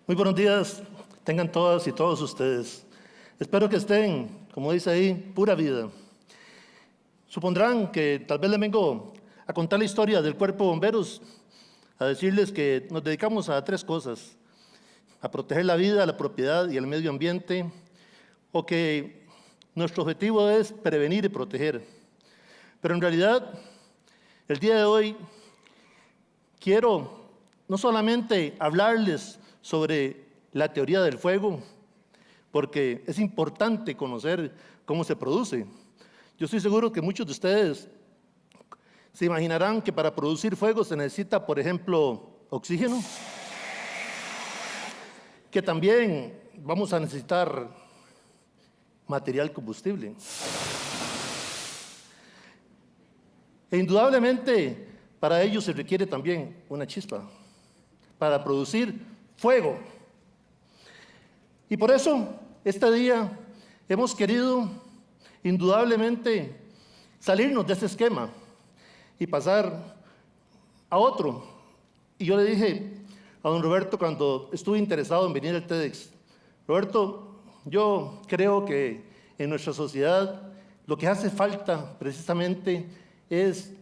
Muy buenos días, tengan todas y todos ustedes. Espero que estén, como dice ahí, pura vida. Supondrán que tal vez les vengo a contar la historia del Cuerpo de Bomberos, a decirles que nos dedicamos a tres cosas: a proteger la vida, la propiedad y el medio ambiente, o que nuestro objetivo es prevenir y proteger. Pero en realidad, el día de hoy quiero no solamente hablarles sobre la teoría del fuego, porque es importante conocer cómo se produce. Yo estoy seguro que muchos de ustedes se imaginarán que para producir fuego se necesita, por ejemplo, oxígeno, que también vamos a necesitar material combustible. E indudablemente para ello se requiere también una chispa para producir fuego. Y por eso, este día hemos querido indudablemente salirnos de ese esquema y pasar a otro. Y yo le dije a don Roberto cuando estuve interesado en venir al TEDx: Roberto, yo creo que en nuestra sociedad lo que hace falta precisamente es,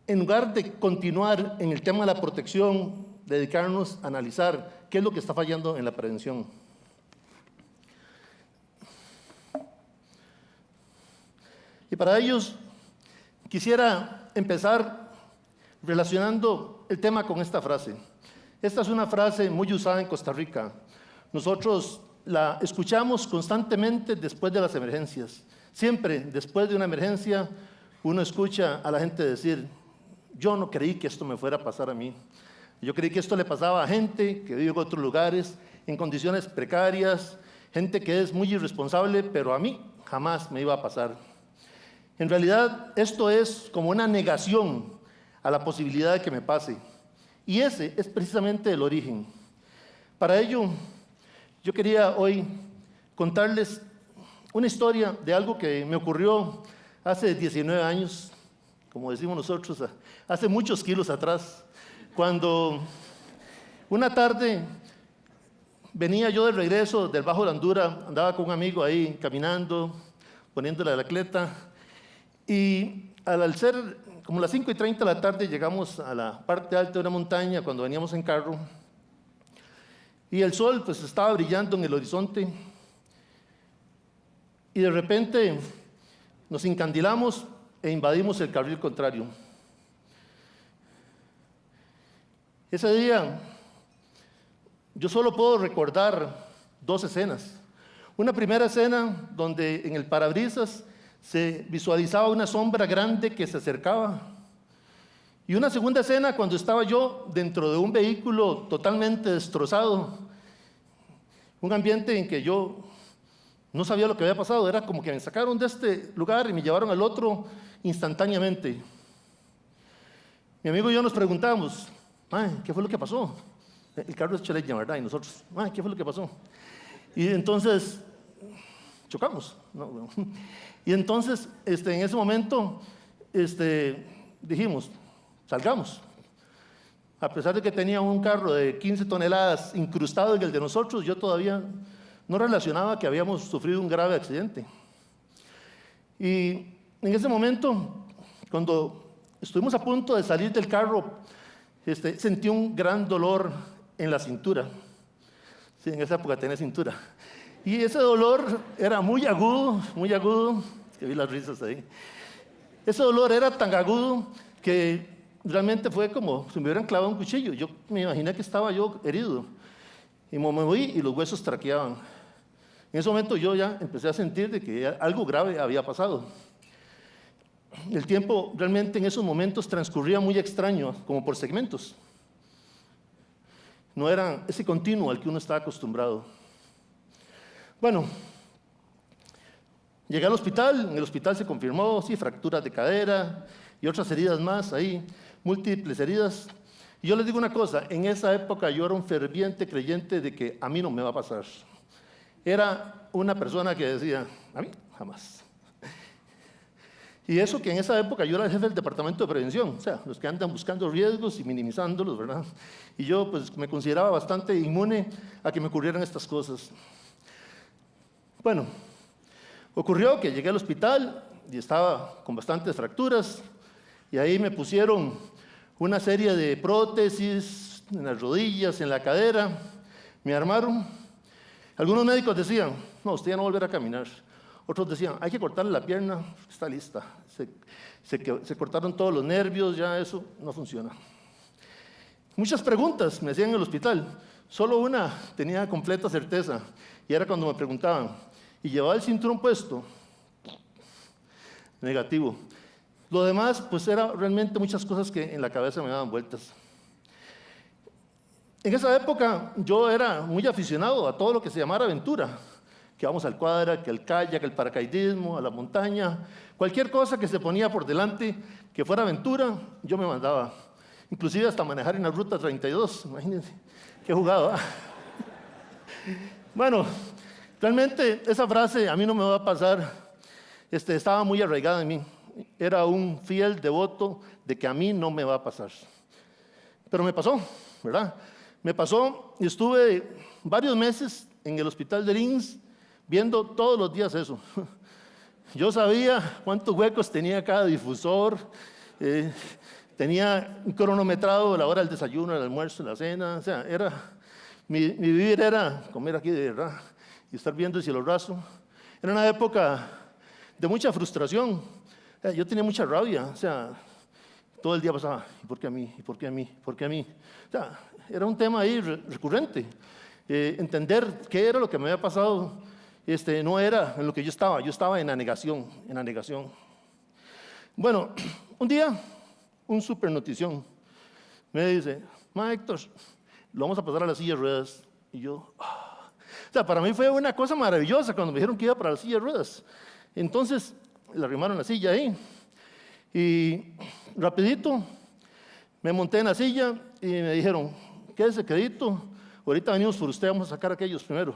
en lugar de continuar en el tema de la protección, dedicarnos a analizar qué es lo que está fallando en la prevención. Y para ellos quisiera empezar relacionando el tema con esta frase. Esta es una frase muy usada en Costa Rica. Nosotros la escuchamos constantemente después de las emergencias. Siempre después de una emergencia uno escucha a la gente decir: yo no creí que esto me fuera a pasar a mí. Yo creí que esto le pasaba a gente que vive en otros lugares, en condiciones precarias, gente que es muy irresponsable, pero a mí jamás me iba a pasar. En realidad, esto es como una negación a la posibilidad de que me pase. Y ese es precisamente el origen. Para ello, yo quería hoy contarles una historia de algo que me ocurrió hace 19 años, como decimos nosotros, hace muchos kilos atrás, cuando una tarde venía yo de regreso del Bajo de la Andura, andaba con un amigo ahí caminando, poniéndole la cleta, y al ser como las 5:30 de la tarde llegamos a la parte alta de una montaña cuando veníamos en carro, y el sol pues estaba brillando en el horizonte, y de repente nos encandilamos e invadimos el carril contrario. Ese día yo solo puedo recordar dos escenas. Una primera escena donde en el parabrisas se visualizaba una sombra grande que se acercaba. Y una segunda escena cuando estaba yo dentro de un vehículo totalmente destrozado. Un ambiente en que yo no sabía lo que había pasado. Era como que me sacaron de este lugar y me llevaron al otro instantáneamente. Mi amigo y yo nos preguntamos: ¿qué fue lo que pasó? El carro es chaleña, ¿verdad? Y nosotros, ¿qué fue lo que pasó? Y entonces chocamos, ¿no? Y entonces, en ese momento, dijimos: salgamos. A pesar de que tenía un carro de 15 toneladas incrustado en el de nosotros, yo todavía no relacionaba que habíamos sufrido un grave accidente. Y en ese momento, cuando estuvimos a punto de salir del carro, sentí un gran dolor en la cintura. Sí, en esa época tenía cintura. Y ese dolor era muy agudo, que vi las risas ahí. Ese dolor era tan agudo que realmente fue como si me hubieran clavado un cuchillo. Yo me imaginé que estaba yo herido. Y me moví y los huesos traqueaban. En ese momento yo ya empecé a sentir de que algo grave había pasado. El tiempo realmente en esos momentos transcurría muy extraño, como por segmentos. No era ese continuo al que uno estaba acostumbrado. Bueno, llegué al hospital. En el hospital se confirmó, sí, fracturas de cadera y otras heridas más ahí, múltiples heridas. Y yo les digo una cosa: en esa época yo era un ferviente creyente de que a mí no me va a pasar. Era una persona que decía: a mí jamás. Y eso que en esa época yo era el jefe del departamento de prevención, o sea, los que andan buscando riesgos y minimizándolos, ¿verdad? Y yo pues me consideraba bastante inmune a que me ocurrieran estas cosas. Bueno, ocurrió que llegué al hospital y estaba con bastantes fracturas y ahí me pusieron una serie de prótesis en las rodillas, en la cadera, me armaron. Algunos médicos decían, no, usted ya no volverá a caminar. Otros decían, hay que cortarle la pierna, está lista. Se cortaron todos los nervios, ya eso no funciona. Muchas preguntas me hacían en el hospital. Solo una tenía completa certeza, y era cuando me preguntaban, ¿y llevaba el cinturón puesto? Negativo. Lo demás, pues era realmente muchas cosas que en la cabeza me daban vueltas. En esa época yo era muy aficionado a todo lo que se llamara aventura. Que vamos al cuadra, que el kayak, que el paracaidismo, a la montaña, cualquier cosa que se ponía por delante, que fuera aventura, yo me mandaba. Inclusive hasta manejar en la ruta 32, imagínense, qué jugado. Bueno, realmente esa frase a mí no me va a pasar, estaba muy arraigada en mí. Era un fiel devoto de que a mí no me va a pasar. Pero me pasó, ¿verdad? Me pasó y estuve varios meses en el hospital de Lins, viendo todos los días eso. Yo sabía cuántos huecos tenía cada difusor, tenía un cronometrado la hora del desayuno, el almuerzo, la cena, o sea, mi vivir era comer aquí de verdad y estar viendo el cielo raso. Era una época de mucha frustración, yo tenía mucha rabia, o sea, todo el día pasaba, ¿y por qué a mí? ¿Y por qué a mí? ¿Por qué a mí? O sea, era un tema ahí recurrente, entender qué era lo que me había pasado. No era en lo que yo estaba en la negación, Bueno, un día, un super notición, me dice, Héctor, lo vamos a pasar a la silla de ruedas. Y yo, O sea, para mí fue una cosa maravillosa cuando me dijeron que iba para la silla de ruedas. Entonces, le arrimaron la silla ahí, y rapidito me monté en la silla y me dijeron, quédese quedito, ahorita venimos por usted, vamos a sacar a aquellos primero.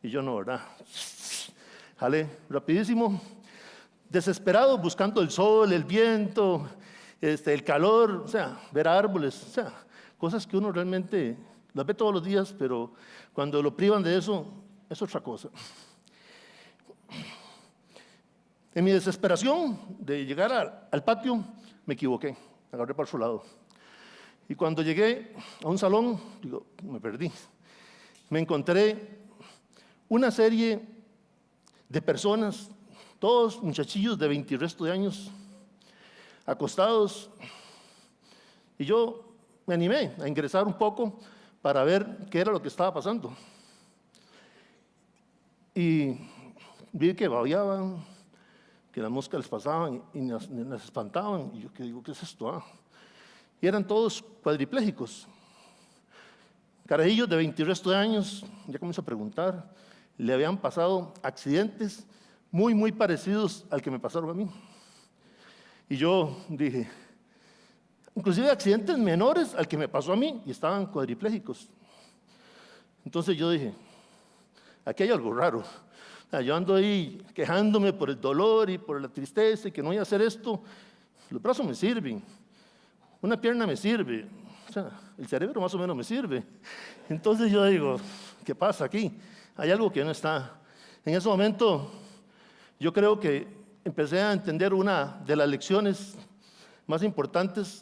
Y yo no, ¿verdad? Jalé rapidísimo, desesperado, buscando el sol, el viento, el calor, o sea, ver árboles, o sea, cosas que uno realmente las ve todos los días, pero cuando lo privan de eso, es otra cosa. En mi desesperación de llegar al patio, me equivoqué, agarré para su lado. Y cuando llegué a un salón, digo, me perdí. Me encontré una serie de personas, todos muchachillos de 20 y resto de años, acostados, y yo me animé a ingresar un poco para ver qué era lo que estaba pasando. Y vi que babeaban, que las moscas les pasaban y las espantaban, y yo ¿qué digo? ¿Qué es esto? Y eran todos cuadriplégicos, carajillos de 20 y resto de años. Ya comencé a preguntar, le habían pasado accidentes muy, muy parecidos al que me pasaron a mí. Y yo dije, inclusive accidentes menores al que me pasó a mí, y estaban cuadriplégicos. Entonces yo dije, aquí hay algo raro. Yo ando ahí quejándome por el dolor y por la tristeza y que no voy a hacer esto. Los brazos me sirven, una pierna me sirve, o sea, el cerebro más o menos me sirve. Entonces yo digo, ¿qué pasa aquí? Hay algo que no está. En ese momento yo creo que empecé a entender una de las lecciones más importantes,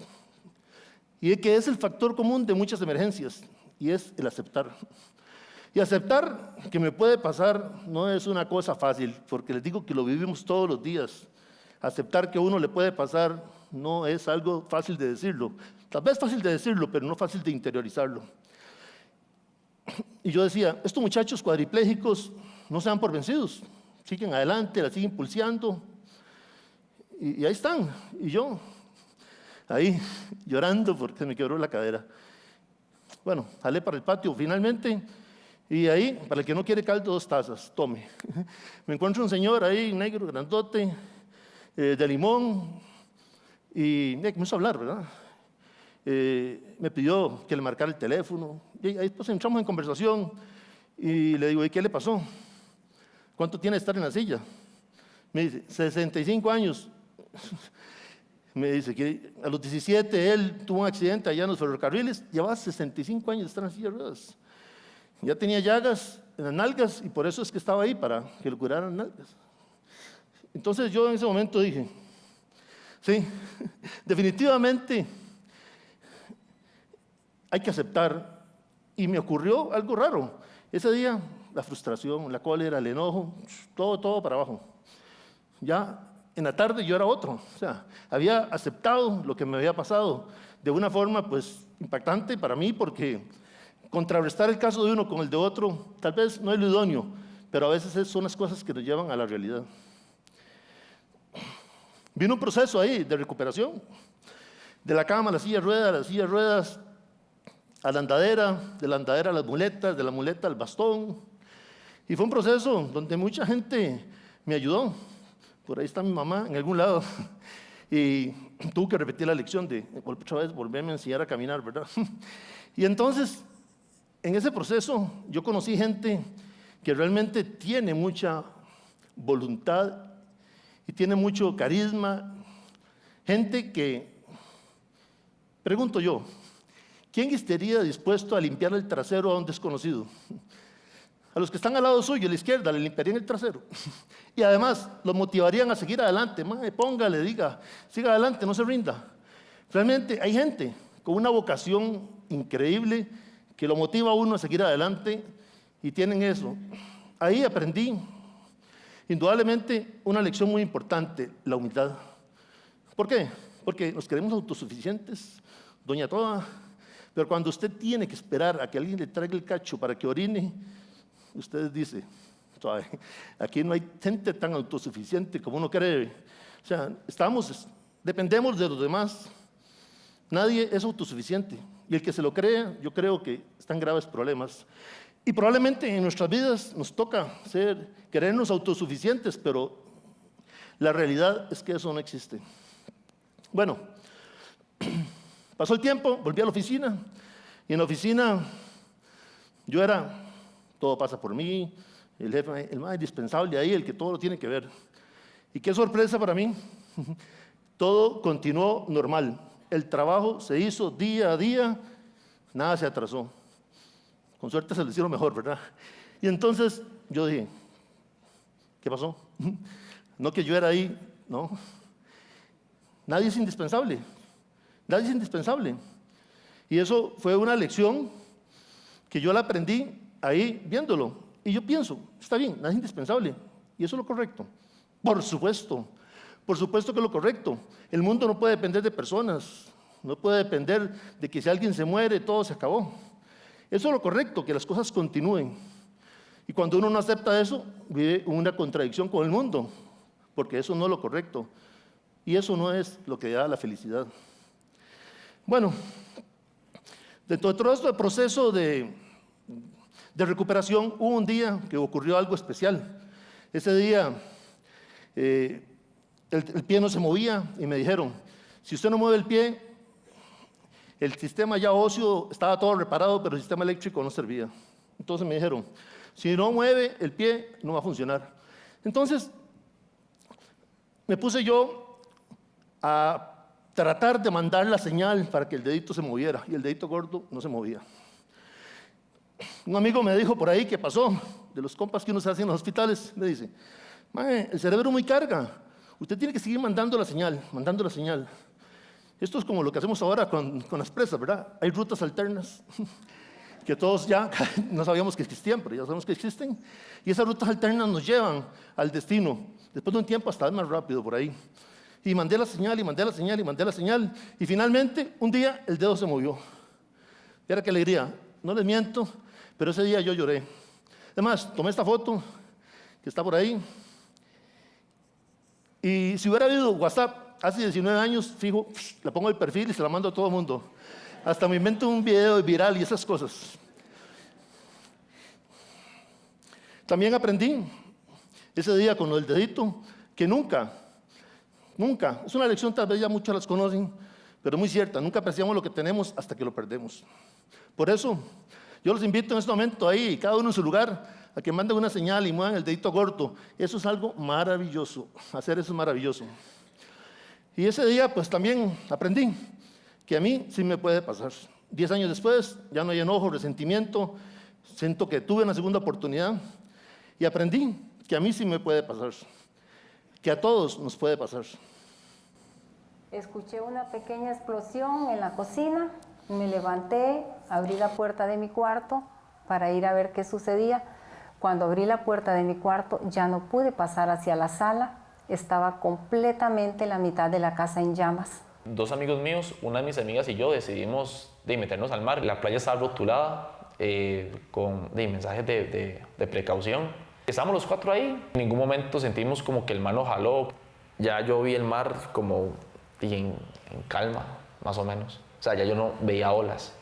y que es el factor común de muchas emergencias, y es el aceptar. Y aceptar que me puede pasar no es una cosa fácil, porque les digo que lo vivimos todos los días. Aceptar que a uno le puede pasar no es algo fácil de decirlo. Tal vez fácil de decirlo, pero no fácil de interiorizarlo. Y yo decía, estos muchachos cuadriplégicos no se dan por vencidos, siguen adelante, la siguen pulseando, y ahí están. Y yo, ahí, llorando porque me quebró la cadera. Bueno, jalé para el patio finalmente, y ahí, para el que no quiere caldo, 2 tazas, tome. Me encuentro un señor ahí, negro, grandote, de limón, y me comenzó a hablar, ¿verdad? Me pidió que le marcara el teléfono, y ahí pues entramos en conversación, y le digo, ¿y qué le pasó? ¿Cuánto tiene de estar en la silla? Me dice, 65 años. Me dice que a los 17 él tuvo un accidente allá en los ferrocarriles, llevaba 65 años de estar en silla de ruedas. Ya tenía llagas en las nalgas y por eso es que estaba ahí, para que le curaran las nalgas. Entonces yo en ese momento dije, sí, definitivamente hay que aceptar. Y me ocurrió algo raro. Ese día, la frustración, la cólera, el enojo, todo para abajo. Ya en la tarde yo era otro. O sea, había aceptado lo que me había pasado de una forma pues impactante para mí, porque contrarrestar el caso de uno con el de otro tal vez no es lo idóneo, pero a veces son las cosas que nos llevan a la realidad. Vino un proceso ahí de recuperación, de la cama a la silla de ruedas a la andadera, de la andadera a las muletas, de la muleta al bastón. Y fue un proceso donde mucha gente me ayudó. Por ahí está mi mamá en algún lado. Y tuve que repetir la lección de otra vez volverme a enseñar a caminar, ¿verdad? Y entonces, en ese proceso, yo conocí gente que realmente tiene mucha voluntad y tiene mucho carisma. Gente que, pregunto yo, ¿quién estaría dispuesto a limpiar el trasero a un desconocido? A los que están al lado suyo, a la izquierda, le limpiarían el trasero. Y además, los motivarían a seguir adelante. Póngale, diga, siga adelante, no se rinda. Realmente hay gente con una vocación increíble que lo motiva a uno a seguir adelante y tienen eso. Ahí aprendí, indudablemente, una lección muy importante, la humildad. ¿Por qué? Porque nos creemos autosuficientes, doña toda, pero cuando usted tiene que esperar a que alguien le traiga el cacho para que orine, usted dice, suave, aquí no hay gente tan autosuficiente como uno cree. O sea, dependemos de los demás. Nadie es autosuficiente. Y el que se lo crea, yo creo que están graves problemas. Y probablemente en nuestras vidas nos toca querernos autosuficientes, pero la realidad es que eso no existe. Bueno, pasó el tiempo, volví a la oficina, y en la oficina yo era, todo pasa por mí, el jefe, el más indispensable ahí, el que todo lo tiene que ver. Y qué sorpresa para mí, todo continuó normal. El trabajo se hizo día a día, nada se atrasó. Con suerte se lo hicieron mejor, ¿verdad? Y entonces yo dije, ¿qué pasó? No que yo era ahí, no. Nadie es indispensable. Nadie es indispensable. Y eso fue una lección que yo la aprendí ahí viéndolo. Y yo pienso, está bien, nadie es indispensable. Y eso es lo correcto. Por supuesto que es lo correcto. El mundo no puede depender de personas. No puede depender de que si alguien se muere, todo se acabó. Eso es lo correcto, que las cosas continúen. Y cuando uno no acepta eso, vive una contradicción con el mundo, porque eso no es lo correcto. Y eso no es lo que da la felicidad. Bueno, dentro de todo este proceso de recuperación, hubo un día que ocurrió algo especial. Ese día el pie no se movía y me dijeron, si usted no mueve el pie, el sistema ya óseo estaba todo reparado, pero el sistema eléctrico no servía. Entonces me dijeron, si no mueve el pie, no va a funcionar. Entonces me puse yo a tratar de mandar la señal para que el dedito se moviera, y el dedito gordo no se movía. Un amigo me dijo por ahí que pasó, de los compas que uno se hace en los hospitales, me dice, mae, el cerebro muy carga, usted tiene que seguir mandando la señal, mandando la señal. Esto es como lo que hacemos ahora con las presas, ¿verdad? Hay rutas alternas que todos ya no sabíamos que existían, pero ya sabemos que existen. Y esas rutas alternas nos llevan al destino. Después de un tiempo hasta es más rápido por ahí. Y mandé la señal, y mandé la señal, y mandé la señal. Y finalmente, un día, el dedo se movió. Viera qué alegría. No les miento, pero ese día yo lloré. Además, tomé esta foto que está por ahí. Y si hubiera habido WhatsApp hace 19 años, fijo, la pongo en el perfil y se la mando a todo el mundo. Hasta me invento un video viral y esas cosas. También aprendí ese día con el dedito que nunca, es una lección tal vez ya muchos las conocen, pero muy cierta, nunca apreciamos lo que tenemos hasta que lo perdemos. Por eso, yo los invito en este momento ahí, cada uno en su lugar, a que manden una señal y muevan el dedito gordo. Eso es algo maravilloso, hacer eso es maravilloso. Y ese día pues también aprendí que a mí sí me puede pasar. 10 años después ya no hay enojo, resentimiento, siento que tuve una segunda oportunidad y aprendí que a mí sí me puede pasar, que a todos nos puede pasar. Escuché una pequeña explosión en la cocina, me levanté, abrí la puerta de mi cuarto para ir a ver qué sucedía. Cuando abrí la puerta de mi cuarto ya no pude pasar hacia la sala, estaba completamente la mitad de la casa en llamas. 2 amigos míos, una de mis amigas y yo decidimos meternos al mar. La playa estaba rotulada con mensajes de precaución. Estábamos los 4 ahí, en ningún momento sentimos como que el mar nos jaló. Ya yo vi el mar como en calma, más o menos. O sea, ya yo no veía olas.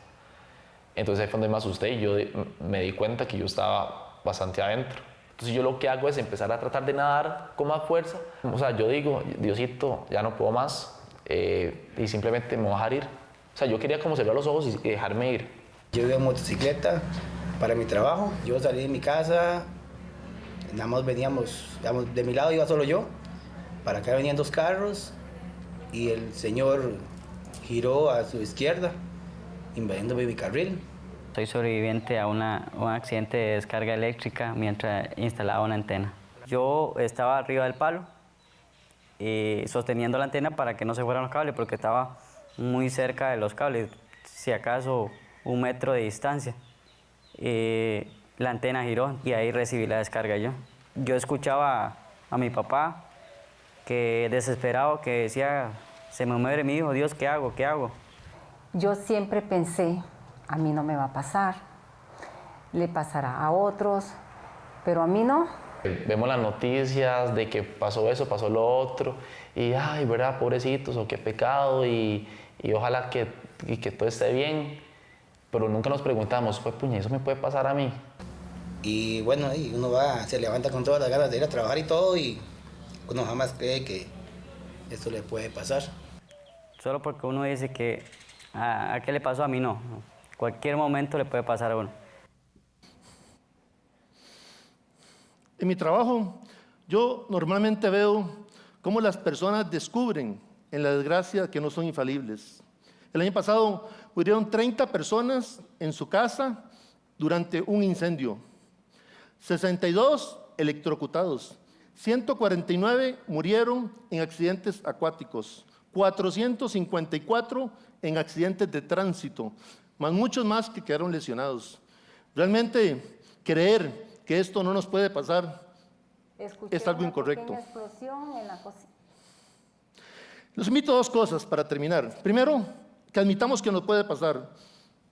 Entonces ahí fue donde me asusté y yo me di cuenta que yo estaba bastante adentro. Entonces yo lo que hago es empezar a tratar de nadar con más fuerza. O sea, yo digo, Diosito, ya no puedo más y simplemente me voy a dejar ir. O sea, yo quería como cerrar los ojos y dejarme ir. Yo iba en motocicleta para mi trabajo. Yo salí de mi casa, nada más veníamos, digamos, de mi lado iba solo yo. Para acá venían 2 carros y el señor giró a su izquierda, invadiéndome mi carril. Soy sobreviviente a un accidente de descarga eléctrica mientras instalaba una antena. Yo estaba arriba del palo, sosteniendo la antena para que no se fueran los cables, porque estaba muy cerca de los cables, si acaso 1 metro de distancia. La antena giró y ahí recibí la descarga yo. Yo escuchaba a mi papá, que desesperado, que decía, se me muere mi hijo, Dios, ¿qué hago? ¿Qué hago? Yo siempre pensé, a mí no me va a pasar, le pasará a otros, pero a mí no. Vemos las noticias de que pasó eso, pasó lo otro, y ay, ¿verdad? Pobrecitos, o qué pecado, y ojalá que todo esté bien, pero nunca nos preguntamos, pues puña, ¿eso me puede pasar a mí? Y bueno, y uno se levanta con todas las ganas de ir a trabajar y todo, y uno jamás cree que esto le puede pasar. Solo porque uno dice que a qué le pasó, a mí no. Cualquier momento le puede pasar a uno. En mi trabajo, yo normalmente veo cómo las personas descubren en la desgracia que no son infalibles. El año pasado murieron 30 personas en su casa durante un incendio, 62 electrocutados, 149 murieron en accidentes acuáticos, 454 en accidentes de tránsito, más muchos más que quedaron lesionados. Realmente creer que esto no nos puede pasar es algo incorrecto. Escuché una pequeña explosión en la cocina. Los invito a 2 cosas para terminar. Primero, que admitamos que nos puede pasar.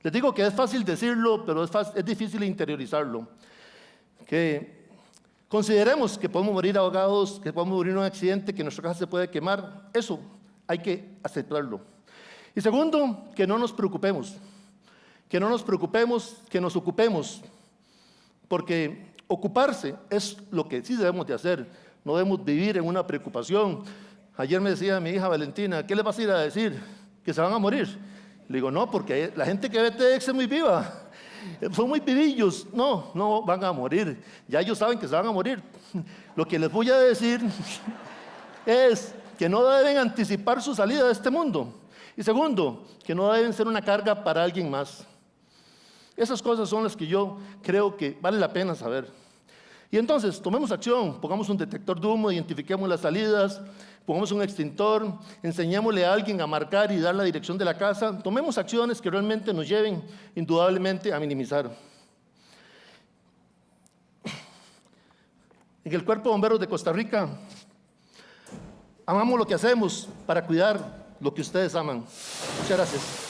Les digo que es fácil decirlo, pero es difícil interiorizarlo. Que consideremos que podemos morir ahogados, que podemos morir en un accidente, que nuestra casa se puede quemar. Eso hay que aceptarlo. Y segundo, que no nos preocupemos. Que no nos preocupemos, que nos ocupemos. Porque ocuparse es lo que sí debemos de hacer. No debemos vivir en una preocupación. Ayer me decía mi hija Valentina, ¿qué le vas a ir a decir? ¿Que se van a morir? Le digo, no, porque la gente que ve TEDx es muy viva. Son muy vivillos. No, no van a morir. Ya ellos saben que se van a morir. Lo que les voy a decir es que no deben anticipar su salida de este mundo. Y segundo, que no deben ser una carga para alguien más. Esas cosas son las que yo creo que vale la pena saber. Y entonces, tomemos acción, pongamos un detector de humo, identifiquemos las salidas, pongamos un extintor, enseñémosle a alguien a marcar y dar la dirección de la casa. Tomemos acciones que realmente nos lleven indudablemente a minimizar. En el Cuerpo de Bomberos de Costa Rica, amamos lo que hacemos para cuidar lo que ustedes aman. Muchas gracias.